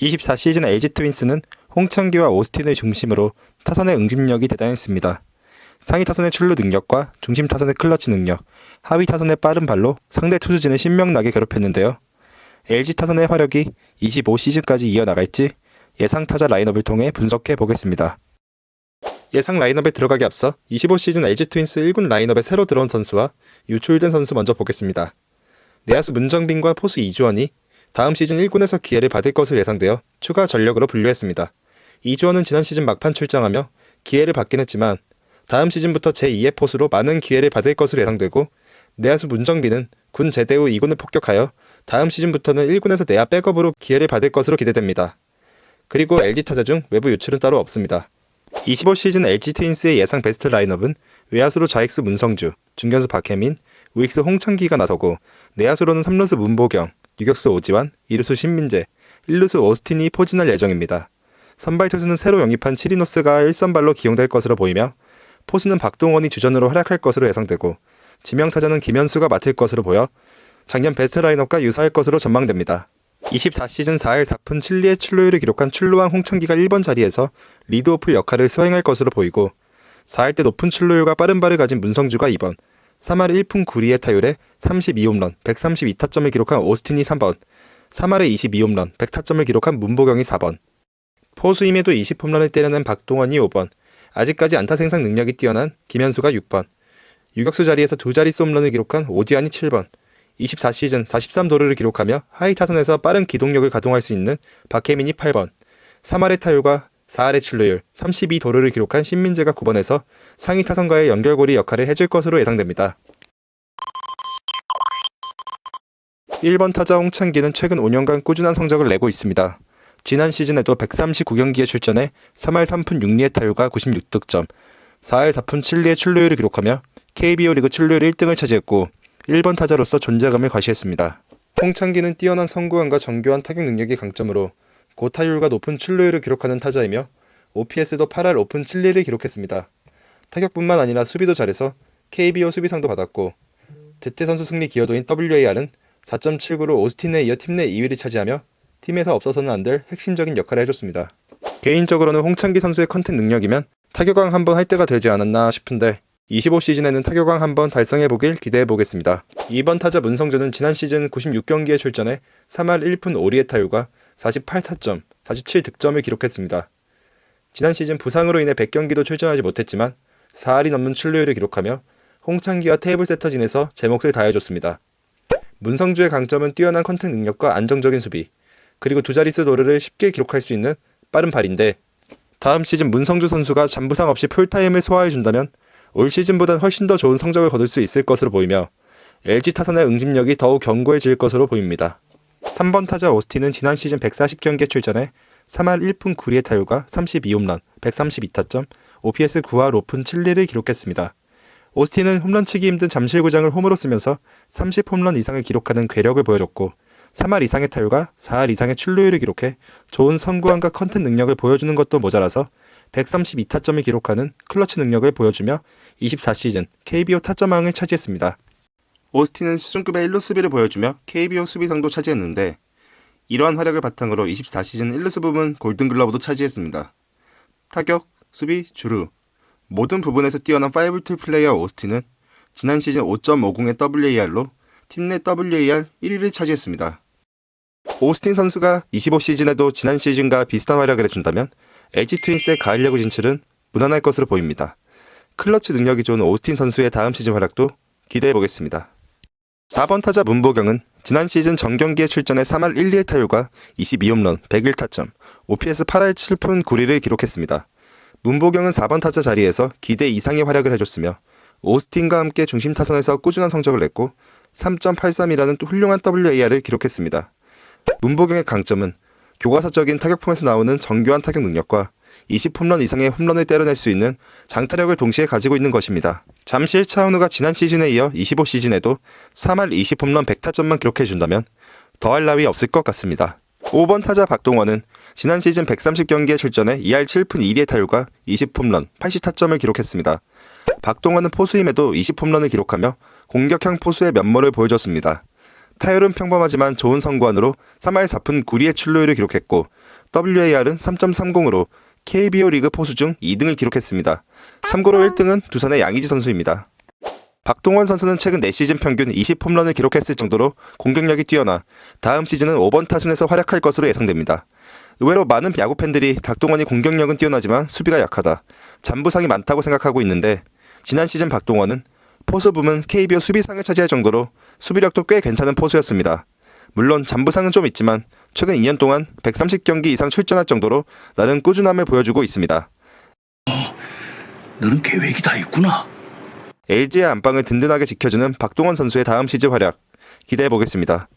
24시즌 LG 트윈스는 홍창기와 오스틴을 중심으로 타선의 응집력이 대단했습니다. 상위 타선의 출루 능력과 중심 타선의 클러치 능력, 하위 타선의 빠른 발로 상대 투수진을 신명나게 괴롭혔는데요. LG 타선의 화력이 25시즌까지 이어나갈지 예상 타자 라인업을 통해 분석해 보겠습니다. 예상 라인업에 들어가기 앞서 25시즌 LG 트윈스 1군 라인업에 새로 들어온 선수와 유출된 선수 먼저 보겠습니다. 내야수 문정빈과 포수 이주원이 다음 시즌 1군에서 기회를 받을 것으로 예상되어 추가 전력으로 분류했습니다. 이주원은 지난 시즌 막판 출장하며 기회를 받긴 했지만 다음 시즌부터 제2의 포수로 많은 기회를 받을 것으로 예상되고, 내야수 문정빈은 군 제대 후 2군을 폭격하여 다음 시즌부터는 1군에서 내야 백업으로 기회를 받을 것으로 기대됩니다. 그리고 LG 타자 중 외부 유출은 따로 없습니다. 25시즌 LG 트윈스의 예상 베스트 라인업은 외야수로 좌익수 문성주, 중견수 박혜민, 우익수 홍창기가 나서고, 내야수로는 3루수 문보경, 유격수 오지환, 2루수 신민재, 1루수 오스틴이 포진할 예정입니다. 선발 투수는 새로 영입한 치리노스가 1선발로 기용될 것으로 보이며, 포수는 박동원이 주전으로 활약할 것으로 예상되고, 지명타자는 김현수가 맡을 것으로 보여 작년 베스트 라인업과 유사할 것으로 전망됩니다. 24시즌 4할 4푼 7리의 출루율을 기록한 출루왕 홍창기가 1번 자리에서 리드오프 역할을 수행할 것으로 보이고, 4할 때 높은 출루율과 빠른 발을 가진 문성주가 2번, 3할 1푼 9리의 타율에 32홈런, 132타점을 기록한 오스틴이 3번, 3할에 22홈런, 100타점을 기록한 문보경이 4번, 포수임에도 20홈런을 때려낸 박동원이 5번, 아직까지 안타 생산 능력이 뛰어난 김현수가 6번, 유격수 자리에서 두 자릿수 홈런을 기록한 오지환이 7번, 24시즌 43도루를 기록하며 하이 타선에서 빠른 기동력을 가동할 수 있는 박혜민이 8번, 3할의 타율과 4할의 출루율, 32도루를 기록한 신민재가 9번에서 상위 타선과의 연결고리 역할을 해줄 것으로 예상됩니다. 1번 타자 홍창기는 최근 5년간 꾸준한 성적을 내고 있습니다. 지난 시즌에도 139경기에 출전해 3할 3푼 6리의 타율과 96득점, 4할 4푼 7리의 출루율을 기록하며 KBO 리그 출루율 1등을 차지했고, 1번 타자로서 존재감을 과시했습니다. 홍창기는 뛰어난 선구안과 정교한 타격 능력이 강점으로 고타율과 높은 출루율을 기록하는 타자이며, OPS도 8할 5푼 7리를 기록했습니다. 타격뿐만 아니라 수비도 잘해서 KBO 수비상도 받았고, 대체선수 승리 기여도인 WAR은 4.79로 오스틴에 이어 팀 내 2위를 차지하며 팀에서 없어서는 안 될 핵심적인 역할을 해줬습니다. 개인적으로는 홍창기 선수의 컨택 능력이면 타격왕 한번 할 때가 되지 않았나 싶은데, 25시즌에는 타격왕 한번 달성해보길 기대해보겠습니다. 2번 타자 문성주는 지난 시즌 96경기에 출전해 3할 1푼 5리의 타율과 48타점, 47득점을 기록했습니다. 지난 시즌 부상으로 인해 100경기도 출전하지 못했지만 4할이 넘는 출루율을 기록하며 홍창기와 테이블 세터진에서 제 몫을 다해줬습니다. 문성주의 강점은 뛰어난 컨택 능력과 안정적인 수비, 그리고 두 자릿수 도루를 쉽게 기록할 수 있는 빠른 발인데, 다음 시즌 문성주 선수가 잔부상 없이 풀타임을 소화해준다면 올 시즌보단 훨씬 더 좋은 성적을 거둘 수 있을 것으로 보이며, LG 타선의 응집력이 더욱 견고해질 것으로 보입니다. 3번 타자 오스틴은 지난 시즌 140경기에 출전해 3할 1푼 9리의 타율과 32홈런, 132타점, OPS 9할 5푼 7리를 기록했습니다. 오스틴은 홈런치기 힘든 잠실구장을 홈으로 쓰면서 30홈런 이상을 기록하는 괴력을 보여줬고, 3할 이상의 타율과 4할 이상의 출루율을 기록해 좋은 선구안과 컨택 능력을 보여주는 것도 모자라서 132타점을 기록하는 클러치 능력을 보여주며 24시즌 KBO 타점왕을 차지했습니다. 오스틴은 수준급의 1루 수비를 보여주며 KBO 수비상도 차지했는데, 이러한 활약을 바탕으로 24시즌 1루수 부문 골든글러브도 차지했습니다. 타격, 수비, 주루 모든 부분에서 뛰어난 5툴 플레이어 오스틴은 지난 시즌 5.50의 WAR로 팀 내 WAR 1위를 차지했습니다. 오스틴 선수가 25시즌에도 지난 시즌과 비슷한 활약을 해준다면 LG 트윈스의 가을 야구 진출은 무난할 것으로 보입니다. 클러치 능력이 좋은 오스틴 선수의 다음 시즌 활약도 기대해보겠습니다. 4번 타자 문보경은 지난 시즌 정경기에 출전해 3할 1리의 타율과 22홈런, 101타점, OPS 8할 7푼 9리를 기록했습니다. 문보경은 4번 타자 자리에서 기대 이상의 활약을 해줬으며, 오스틴과 함께 중심 타선에서 꾸준한 성적을 냈고 3.83이라는 또 훌륭한 WAR을 기록했습니다. 문보경의 강점은 교과서적인 타격폼에서 나오는 정교한 타격 능력과 20홈런 이상의 홈런을 때려낼 수 있는 장타력을 동시에 가지고 있는 것입니다. 잠실 차은우가 지난 시즌에 이어 25시즌에도 3할 20홈런 100타점만 기록해준다면 더할 나위 없을 것 같습니다. 5번 타자 박동원은 지난 시즌 130경기에 출전해 2할 7푼 2리의 타율과 20홈런, 80타점을 기록했습니다. 박동원은 포수임에도 20홈런을 기록하며 공격형 포수의 면모를 보여줬습니다. 타율은 평범하지만 좋은 선구안으로 3할 4푼 9리의 출루율을 기록했고, WAR은 3.30으로 KBO 리그 포수 중 2등을 기록했습니다. 참고로 1등은 두산의 양의지 선수입니다. 박동원 선수는 최근 4시즌 평균 20홈런을 기록했을 정도로 공격력이 뛰어나 다음 시즌은 5번 타순에서 활약할 것으로 예상됩니다. 의외로 많은 야구 팬들이 박동원이 공격력은 뛰어나지만 수비가 약하다, 잔부상이 많다고 생각하고 있는데, 지난 시즌 박동원은 포수 부문 KBO 수비상을 차지할 정도로 수비력도 꽤 괜찮은 포수였습니다. 물론 잔부상은 좀 있지만 최근 2년 동안 130경기 이상 출전할 정도로 나름 꾸준함을 보여주고 있습니다. 너는 계획이 다 있구나. LG의 안방을 든든하게 지켜주는 박동원 선수의 다음 시즌 활약 기대해보겠습니다.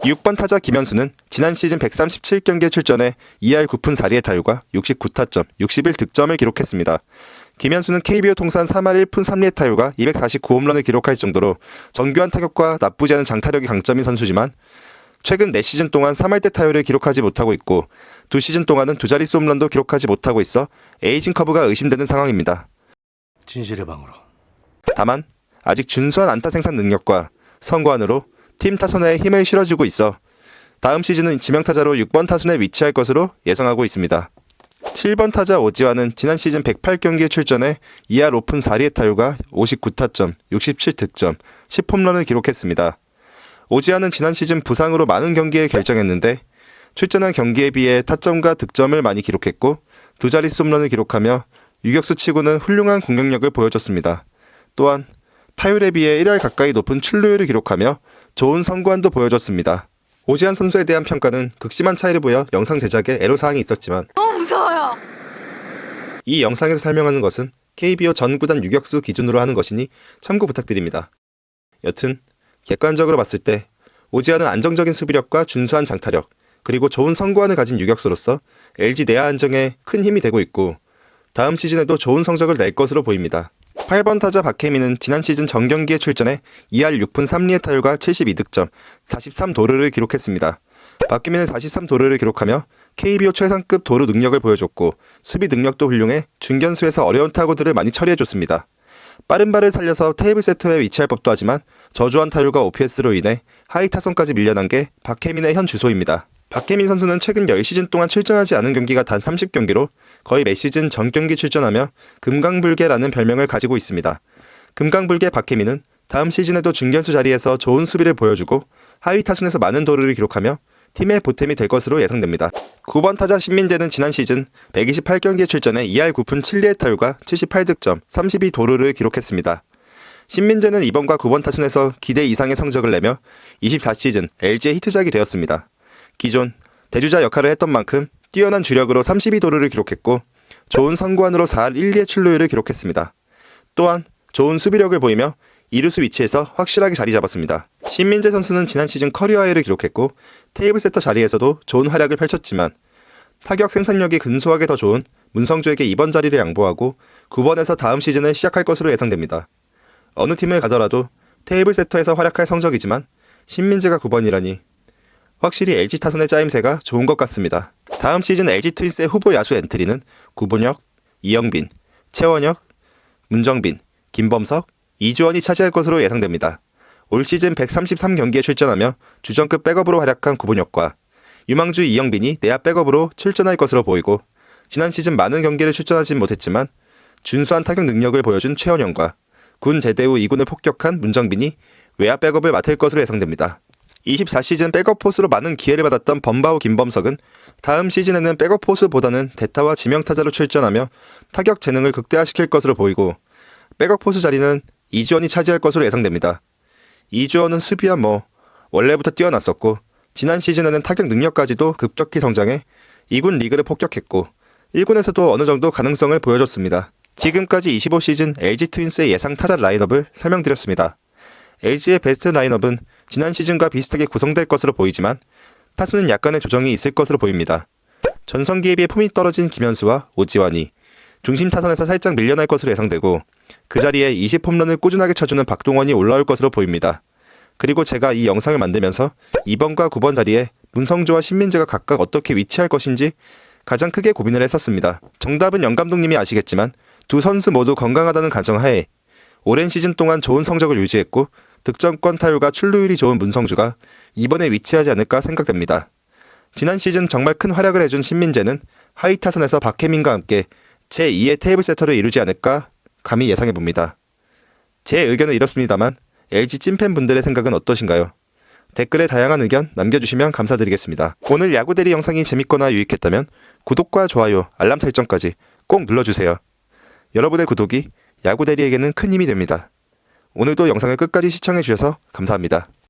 6번 타자 김현수는 지난 시즌 137경기에 출전해 2할 9푼 4리의 타율과 69타점, 61득점을 기록했습니다. 김현수는 KBO 통산 3할 1푼 3리의 타율과 249홈런을 기록할 정도로 정교한 타격과 나쁘지 않은 장타력이 강점인 선수지만 최근 4시즌 동안 3할대 타율을 기록하지 못하고 있고 2시즌 동안은 두 자릿수 홈런도 기록하지 못하고 있어 에이징 커브가 의심되는 상황입니다. 진실의 방으로. 다만 아직 준수한 안타 생산 능력과 선구안으로 팀 타선에 힘을 실어주고 있어 다음 시즌은 지명타자로 6번 타순에 위치할 것으로 예상하고 있습니다. 7번 타자 오지환은 지난 시즌 108경기에 출전해 2할 5푼 4리의 타율과 59타점, 67득점, 10홈런을 기록했습니다. 오지환은 지난 시즌 부상으로 많은 경기에 결정했는데 출전한 경기에 비해 타점과 득점을 많이 기록했고 두 자릿수 홈런을 기록하며 유격수 치고는 훌륭한 공격력을 보여줬습니다. 또한 타율에 비해 1할 가까이 높은 출루율을 기록하며 좋은 선구안도 보여줬습니다. 오지환 선수에 대한 평가는 극심한 차이를 보여 영상 제작에 애로사항이 있었지만 너무 무서워요. 이 영상에서 설명하는 것은 KBO 전 구단 유격수 기준으로 하는 것이니 참고 부탁드립니다. 여튼 객관적으로 봤을 때 오지환은 안정적인 수비력과 준수한 장타력, 그리고 좋은 선구안을 가진 유격수로서 LG 내야 안정에 큰 힘이 되고 있고 다음 시즌에도 좋은 성적을 낼 것으로 보입니다. 8번 타자 박혜민은 지난 시즌 정경기에 출전해 2할 6푼 3리의 타율과 72득점, 43도루를 기록했습니다. 박혜민은 43도루를 기록하며 KBO 최상급 도루 능력을 보여줬고 수비 능력도 훌륭해 중견수에서 어려운 타구들을 많이 처리해줬습니다. 빠른 발을 살려서 테이블 세터에 위치할 법도 하지만 저조한 타율과 OPS로 인해 하이 타선까지 밀려난 게 박혜민의 현 주소입니다. 박혜민 선수는 최근 10시즌 동안 출전하지 않은 경기가 단 30경기로 거의 매 시즌 전 경기 출전하며 금강불개라는 별명을 가지고 있습니다. 금강불개 박혜민은 다음 시즌에도 중견수 자리에서 좋은 수비를 보여주고 하위 타순에서 많은 도루를 기록하며 팀의 보탬이 될 것으로 예상됩니다. 9번 타자 신민재는 지난 시즌 128경기에 출전해 2할 9푼 7리의 타율과 78득점, 32도루를 기록했습니다. 신민재는 2번과 9번 타순에서 기대 이상의 성적을 내며 24시즌 LG의 히트작이 되었습니다. 기존 대주자 역할을 했던 만큼 뛰어난 주력으로 32도루를 기록했고 좋은 선구안으로 4할 1리의 출루율을 기록했습니다. 또한 좋은 수비력을 보이며 이루수 위치에서 확실하게 자리 잡았습니다. 신민재 선수는 지난 시즌 커리어 하이를 기록했고 테이블 세터 자리에서도 좋은 활약을 펼쳤지만 타격 생산력이 근소하게 더 좋은 문성주에게 2번 자리를 양보하고 9번에서 다음 시즌을 시작할 것으로 예상됩니다. 어느 팀을 가더라도 테이블 세터에서 활약할 성적이지만 신민재가 9번이라니 확실히 LG 타선의 짜임새가 좋은 것 같습니다. 다음 시즌 LG 트윈스의 후보 야수 엔트리는 구본혁, 이영빈, 최원혁, 문정빈, 김범석, 이주원이 차지할 것으로 예상됩니다. 올 시즌 133경기에 출전하며 주전급 백업으로 활약한 구본혁과 유망주 이영빈이 내야 백업으로 출전할 것으로 보이고 지난 시즌 많은 경기를 출전하진 못했지만 준수한 타격 능력을 보여준 최원영과 군 제대 후 2군을 폭격한 문정빈이 외야 백업을 맡을 것으로 예상됩니다. 24시즌 백업 포수로 많은 기회를 받았던 범바우 김범석은 다음 시즌에는 백업 포수보다는 대타와 지명타자로 출전하며 타격 재능을 극대화시킬 것으로 보이고 백업 포수 자리는 이주원이 차지할 것으로 예상됩니다. 이주원은 수비야 원래부터 뛰어났었고 지난 시즌에는 타격 능력까지도 급격히 성장해 2군 리그를 폭격했고 1군에서도 어느 정도 가능성을 보여줬습니다. 지금까지 25시즌 LG 트윈스의 예상 타자 라인업을 설명드렸습니다. LG의 베스트 라인업은 지난 시즌과 비슷하게 구성될 것으로 보이지만 타수는 약간의 조정이 있을 것으로 보입니다. 전성기에 비해 폼이 떨어진 김현수와 오지환이 중심 타선에서 살짝 밀려날 것으로 예상되고 그 자리에 20홈런을 꾸준하게 쳐주는 박동원이 올라올 것으로 보입니다. 그리고 제가 이 영상을 만들면서 2번과 9번 자리에 문성주와 신민재가 각각 어떻게 위치할 것인지 가장 크게 고민을 했었습니다. 정답은 영 감독님이 아시겠지만 두 선수 모두 건강하다는 가정하에 오랜 시즌 동안 좋은 성적을 유지했고 득점권 타율과 출루율이 좋은 문성주가 2번에 위치하지 않을까 생각됩니다. 지난 시즌 정말 큰 활약을 해준 신민재는 하위 타선에서 박혜민과 함께 제2의 테이블 세터를 이루지 않을까 감히 예상해봅니다. 제 의견은 이렇습니다만 LG 찐팬분들의 생각은 어떠신가요? 댓글에 다양한 의견 남겨주시면 감사드리겠습니다. 오늘 야구대리 영상이 재밌거나 유익했다면 구독과 좋아요, 알람 설정까지 꼭 눌러주세요. 여러분의 구독이 야구대리에게는 큰 힘이 됩니다. 오늘도 영상을 끝까지 시청해주셔서 감사합니다.